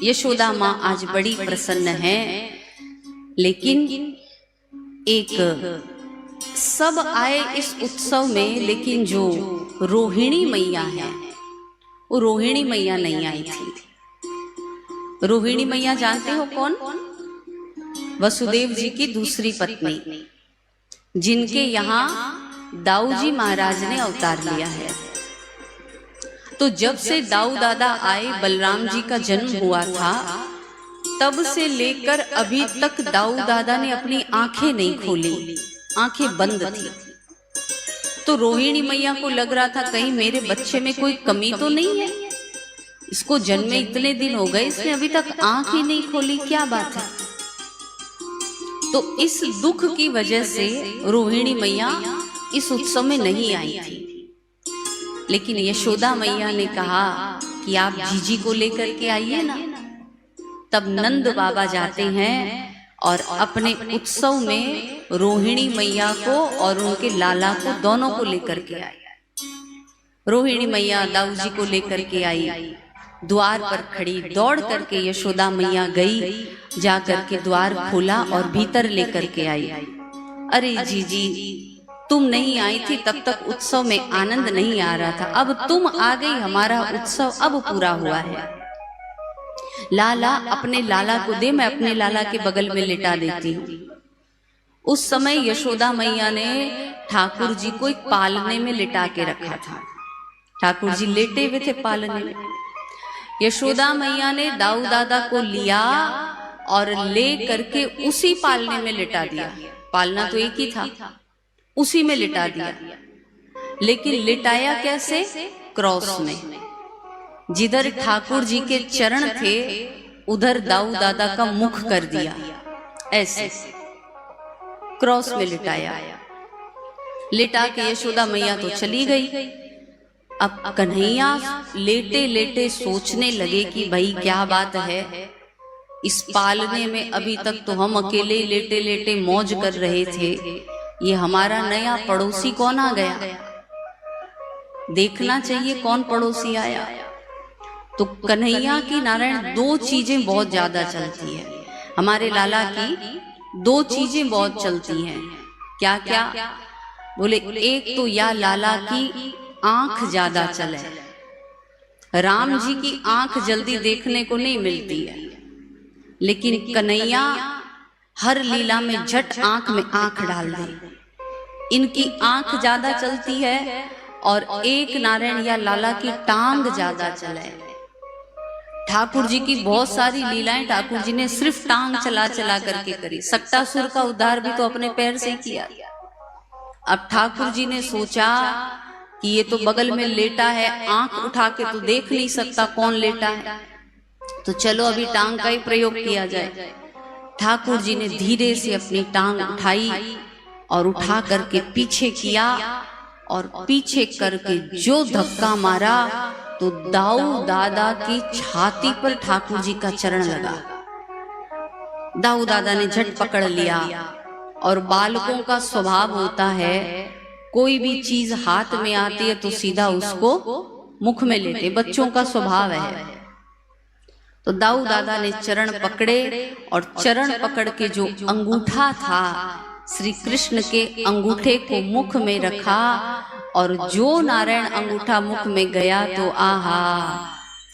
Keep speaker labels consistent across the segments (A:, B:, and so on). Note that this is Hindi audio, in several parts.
A: यशोदा माँ आज बड़ी प्रसन्न है, लेकिन एक सब आए इस उत्सव में, लेकिन जो रोहिणी मैया है वो रोहिणी मैया नहीं आई थी। रोहिणी मैया जानते हो कौन? वसुदेव जी की दूसरी पत्नी, जिनके यहाँ दाऊ जी महाराज ने अवतार लिया है। तो जब से दाऊ दादा आए, बलराम जी का जन्म हुआ था, तब से लेकर अभी तक दाऊ दादा ने अपनी आंखें नहीं खोली, आंखें बंद थी। तो रोहिणी मैया को लग रहा था कहीं मेरे बच्चे में कोई कमी तो नहीं है, इसको जन्मे इतने दिन हो गए, इसने अभी तक आंख ही नहीं खोली, क्या बात है। तो इस दुख की वजह से रोहिणी मैया इस उत्सव में नहीं आई थी। लेकिन यशोदा मैया ने कहा कि आप जीजी को लेकर के आइए ना। तब नंद बाबा जाते हैं और अपने उत्सव में रोहिणी मैया को और उनके लाला को दोनों को लेकर के आए। रोहिणी मैया दाऊ जी को लेकर के आई, द्वार पर खड़ी, दौड़ करके यशोदा मैया गई, जा करके द्वार खोला और भीतर लेकर के आई। अरे जीजी, तुम नहीं आई थी तब तक उत्सव में आनंद नहीं आ रहा था, अब तुम आ गई, हमारा उत्सव अब पूरा हुआ है। लाला, अपने लाला को दे, मैं अपने लाला के बगल में लिटा देती हूँ। उस समय यशोदा मैया ने ठाकुर जी को एक पालने में लिटा के रखा था। ठाकुर जी लेटे हुए थे पालने में। यशोदा मैया ने दाऊ दादा को लिया और ले करके उसी पालने में लिटा दिया। पालना तो एक ही था, उसी में लिटा दिया। लेकिन लिटाया कैसे? क्रॉस में। जिधर ठाकुर जी के चरण थे उधर दाऊ दादा का मुख कर दिया, ऐसे क्रॉस में लिटाया। लिटा के यशोदा मैया तो चली गई। अब कन्हैया लेटे लेटे सोचने लगे कि भाई क्या बात है, इस पालने में अभी तक तो हम अकेले ही लेटे लेटे मौज कर रहे थे, ये हमारा नया पड़ोसी कौन आ गया, देखना चाहिए कौन पड़ोसी आया। तो कन्हैया की नारायण दो चीजें बहुत ज्यादा चलती है, हमारे लाला की दो चीजें बहुत चलती हैं। क्या क्या बोले? एक तो या लाला की आंख ज्यादा चले, राम जी की आंख जल्दी देखने को नहीं मिलती है, लेकिन कन्हैया हर लीला में झट आंख में आंख डाल दे, इनकी आंख ज्यादा चलती है। और एक नारायण या लाला की टांग ज्यादा चले। ठाकुर जी की बहुत सारी लीलाएं ठाकुर जी ने सिर्फ टांग चला चला करके करी। सक्टासुर का उद्धार भी तो अपने पैर से किया। अब ठाकुर जी ने सोचा कि ये तो बगल में लेटा है, आंख उठा के तो देख नहीं सकता कौन लेटा है, तो चलो अभी टांग का ही प्रयोग किया जाए। ठाकुर जी ने धीरे से अपनी टांग उठाई और उठा करके पीछे किया, और पीछे करके जो धक्का मारा तो दाऊ दादा की छाती पर ठाकुर जी का चरण लगा। दाऊ दादा ने झट पकड़ लिया। और बालकों का स्वभाव होता है, कोई भी चीज हाथ में आती है तो सीधा उसको मुख में लेते, बच्चों का स्वभाव है। तो दाऊ दादा ने चरण पकड़े और चरण पकड़ के जो अंगूठा था श्री कृष्ण के अंगूठे को मुख में रखा, और जो नारायण अंगूठा मुख में गया तो आहा,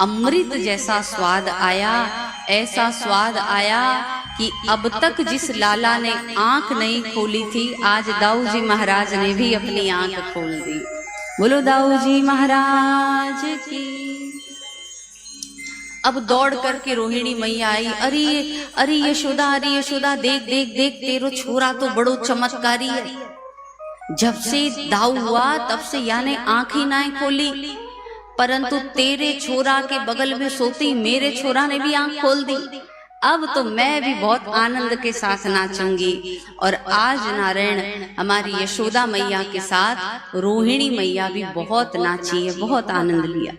A: अमृत जैसा स्वाद आया। ऐसा स्वाद आया कि अब तक जिस लाला ने आंख नहीं खोली थी, आज दाऊ जी महाराज ने भी अपनी आंख खोल दी। बोलो दाऊ जी महाराज की। अब दौड़ करके रोहिणी मैया आई। अरे अरे यशोदा, अरे यशोदा, देख देख देख, तेरो छोरा तो बड़ो चमत्कारी है। जब से दाऊ हुआ तब से याने आंख ही ना खोली, परंतु तेरे छोरा के बगल में सोती मेरे छोरा ने भी आंख खोल दी। अब तो मैं भी बहुत आनंद के साथ नाचूंगी। और आज नारायण हमारी यशोदा मैया के साथ रोहिणी मैया भी बहुत नाची है, बहुत आनंद लिया।